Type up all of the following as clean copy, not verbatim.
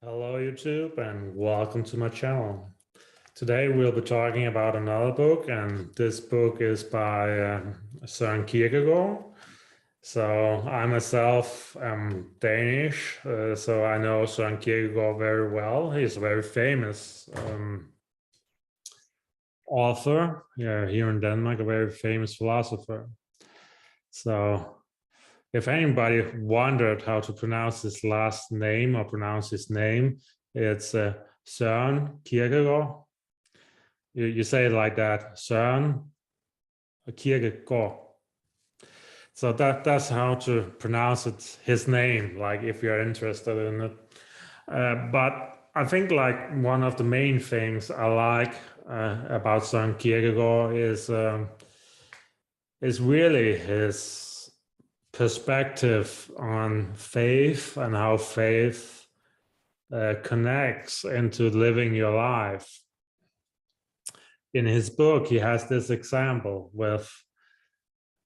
Hello YouTube and welcome to my channel. Today we'll be talking about another book, and this book is by Søren Kierkegaard. So I myself am Danish, so I know Søren Kierkegaard very well. He's a very famous author here in Denmark, a very famous philosopher. So if anybody wondered how to pronounce his last name or pronounce his name, it's Søren Kierkegaard. You say it like that, Søren Kierkegaard. So that's how to pronounce it, his name, like if you're interested in it. But I think like one of the main things I like about Søren Kierkegaard is really his perspective on faith and how faith connects into living your life. In his book, he has this example with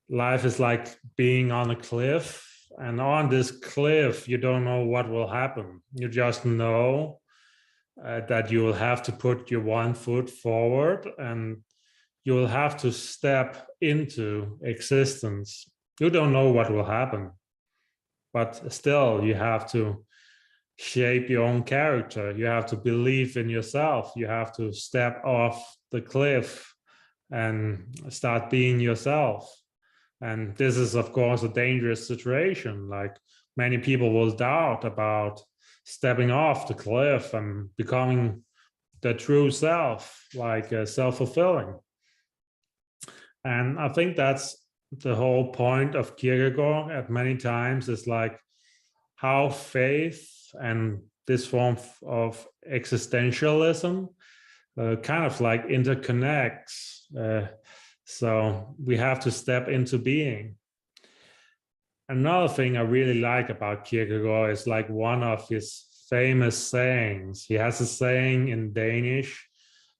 life is like being on a cliff, and on this cliff, you don't know what will happen. You just know that you will have to put your one foot forward and you will have to step into existence. You don't know what will happen, but still you have to shape your own character. You have to believe in yourself. You have to step off the cliff and start being yourself. And this is, of course, a dangerous situation. Like many people will doubt about stepping off the cliff and becoming the true self, like self-fulfilling. And I think that's the whole point of Kierkegaard at many times, is like how faith and this form of existentialism kind of like interconnects. So we have to step into being. Another thing I really like about Kierkegaard is like one of his famous sayings. He has a saying in Danish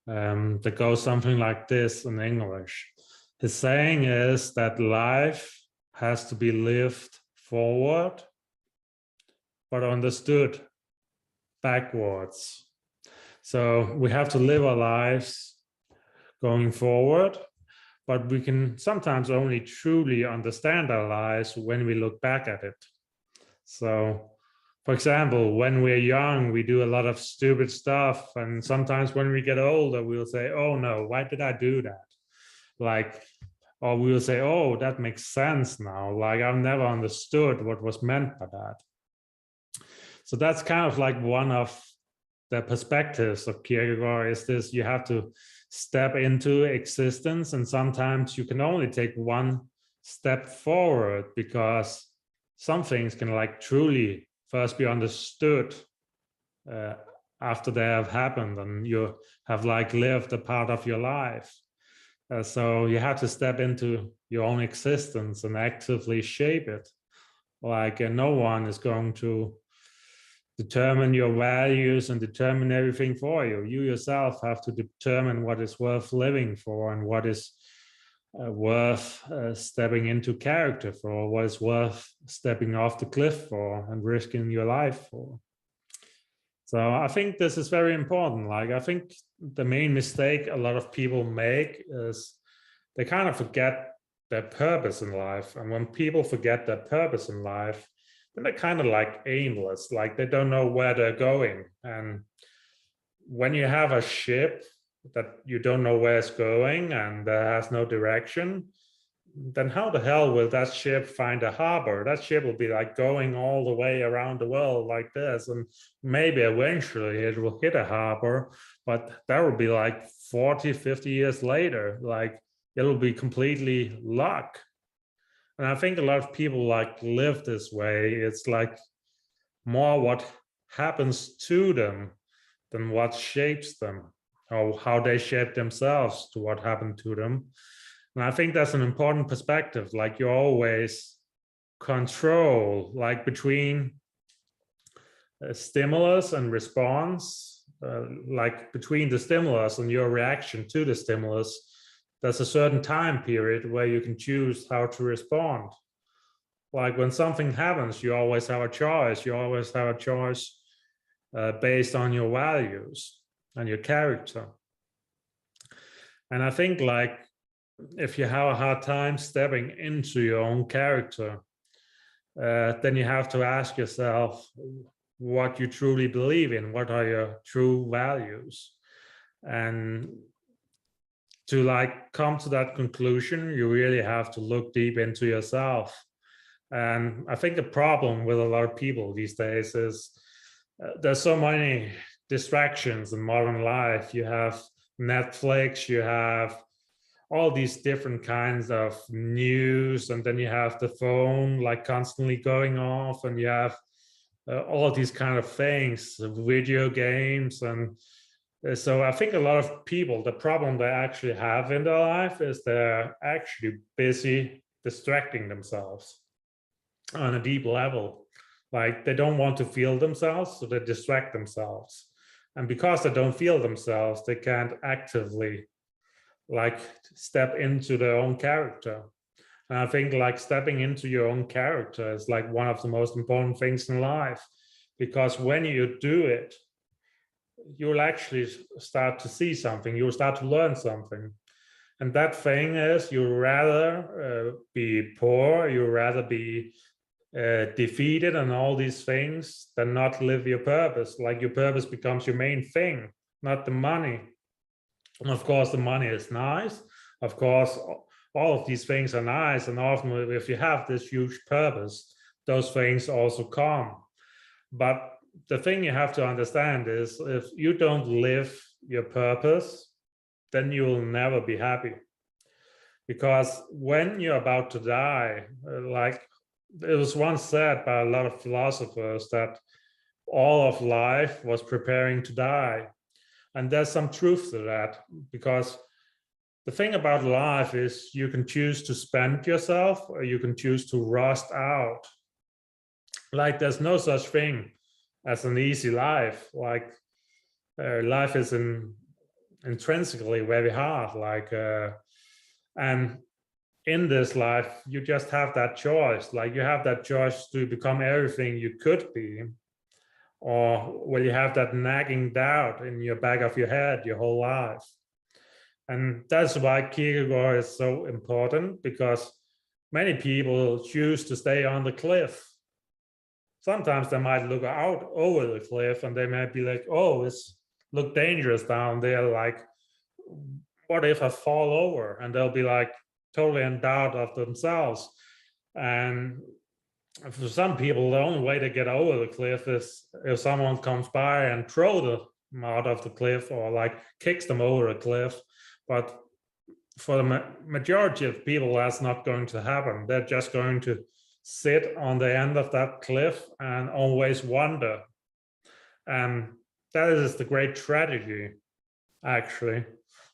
that goes something like this in English. His saying is that life has to be lived forward, but understood backwards. So we have to live our lives going forward, but we can sometimes only truly understand our lives when we look back at it. So, for example, when we're young, we do a lot of stupid stuff. And sometimes when we get older, we'll say, oh no, why did I do that? Like, or we'll say, oh, that makes sense now. Like, I've never understood what was meant by that. So that's kind of like one of the perspectives of Kierkegaard, is this: you have to step into existence, and sometimes you can only take one step forward, because some things can like truly first be understood after they have happened and you have like lived a part of your life. So you have to step into your own existence and actively shape it. Like no one is going to determine your values and determine everything for you. You yourself have to determine what is worth living for and what is worth stepping into character for, what is worth stepping off the cliff for and risking your life for. So I think this is very important. Like, I think the main mistake a lot of people make is they kind of forget their purpose in life. And when people forget their purpose in life, then they're kind of like aimless, like they don't know where they're going. And when you have a ship that you don't know where it's going and has no direction, then how the hell will that ship find a harbor? That ship will be like going all the way around the world like this, and maybe eventually it will hit a harbor, but that will be like 40, 50 years later. Like, it'll be completely luck. And I think a lot of people like live this way. It's like more what happens to them than what shapes them, or how they shape themselves to what happened to them. And I think that's an important perspective. Like, you always control, like between stimulus and response, like between the stimulus and your reaction to the stimulus, there's a certain time period where you can choose how to respond. Like when something happens, you always have a choice. You always have a choice based on your values and your character. And I think like if you have a hard time stepping into your own character, then you have to ask yourself what you truly believe in, what are your true values. And to like come to that conclusion, you really have to look deep into yourself. And I think the problem with a lot of people these days is there's so many distractions in modern life. You have Netflix, you have all these different kinds of news, and then you have the phone like constantly going off, and you have all of these kind of things, video games. And so I think a lot of people, the problem they actually have in their life is they're actually busy distracting themselves on a deep level. Like they don't want to feel themselves, so they distract themselves. And because they don't feel themselves, they can't actively like step into their own character. And I think like stepping into your own character is like one of the most important things in life, because when you do it, you'll actually start to see something, you'll start to learn something. And that thing is, you'd rather be poor, you'd rather be defeated and all these things than not live your purpose. Like your purpose becomes your main thing, not the money. And of course, the money is nice. Of course, all of these things are nice. And often if you have this huge purpose, those things also come. But the thing you have to understand is if you don't live your purpose, then you will never be happy. Because when you're about to die, like it was once said by a lot of philosophers that all of life was preparing to die. And there's some truth to that, because the thing about life is you can choose to spend yourself or you can choose to rust out. Like there's no such thing as an easy life. Like life is intrinsically very hard. Like and in this life, you just have that choice. Like you have that choice to become everything you could be, or will you have that nagging doubt in your back of your head your whole life? And that's why Kierkegaard is so important, because many people choose to stay on the cliff. Sometimes they might look out over the cliff and they might be like, oh, it's look dangerous down there. Like, what if I fall over? And they'll be like totally in doubt of themselves. And for some people, the only way to get over the cliff is if someone comes by and throw them out of the cliff or like kicks them over a cliff. But for the majority of people, that's not going to happen. They're just going to sit on the end of that cliff and always wonder. And that is the great tragedy, actually.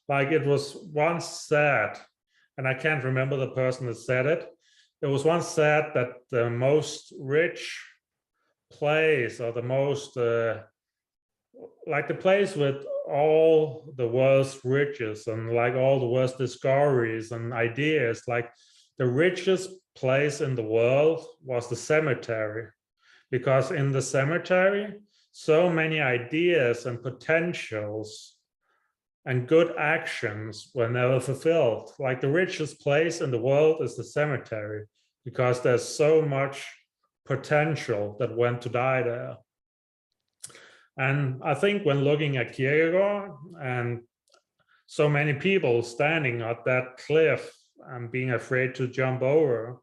Like it was once said, and I can't remember the person that said it, it was once said that the most rich place, or the most like the place with all the world's riches and like all the world's discoveries and ideas, like the richest place in the world was the cemetery, because in the cemetery so many ideas and potentials and good actions were never fulfilled. Like the richest place in the world is the cemetery, because there's so much potential that went to die there. And I think when looking at Kierkegaard and so many people standing at that cliff and being afraid to jump over,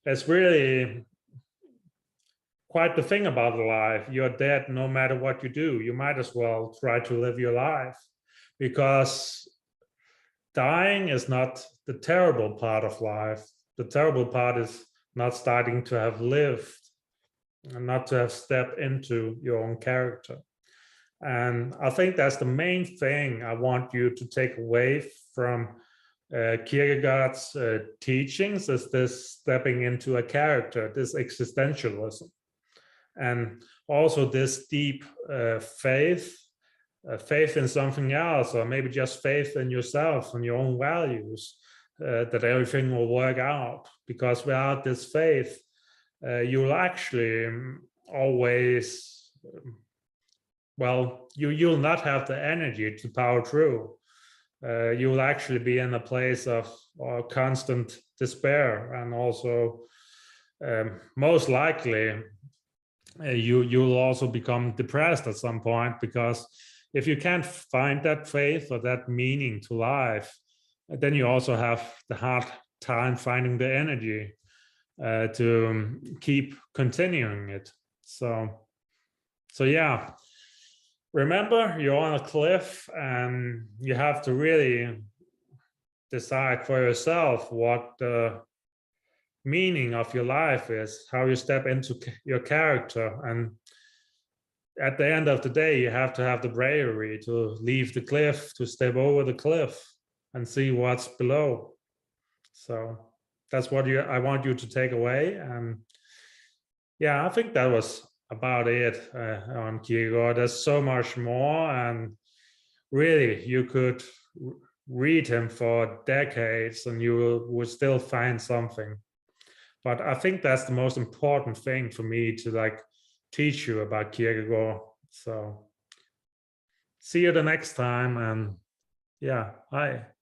it's really quite the thing about life. You're dead no matter what you do. You might as well try to live your life, because dying is not the terrible part of life. The terrible part is not starting to have lived and not to have stepped into your own character. And I think that's the main thing I want you to take away from Kierkegaard's teachings, is this stepping into a character, this existentialism, and also this deep faith in something else, or maybe just faith in yourself and your own values, that everything will work out. Because without this faith, you'll actually always well, you'll not have the energy to power through. You'll actually be in a place of constant despair, and also most likely you'll also become depressed at some point, because if you can't find that faith or that meaning to life, then you also have the hard time finding the energy to keep continuing it. So yeah, remember, you're on a cliff and you have to really decide for yourself what the meaning of your life is, how you step into your character. And at the end of the day, you have to have the bravery to leave the cliff, to step over the cliff and see what's below. So that's what I want you to take away. And yeah, I think that was about it on Kierkegaard. There's so much more, and really you could read him for decades and you would still find something. But I think that's the most important thing for me to like teach you about Kierkegaard. So see you the next time, and yeah, bye.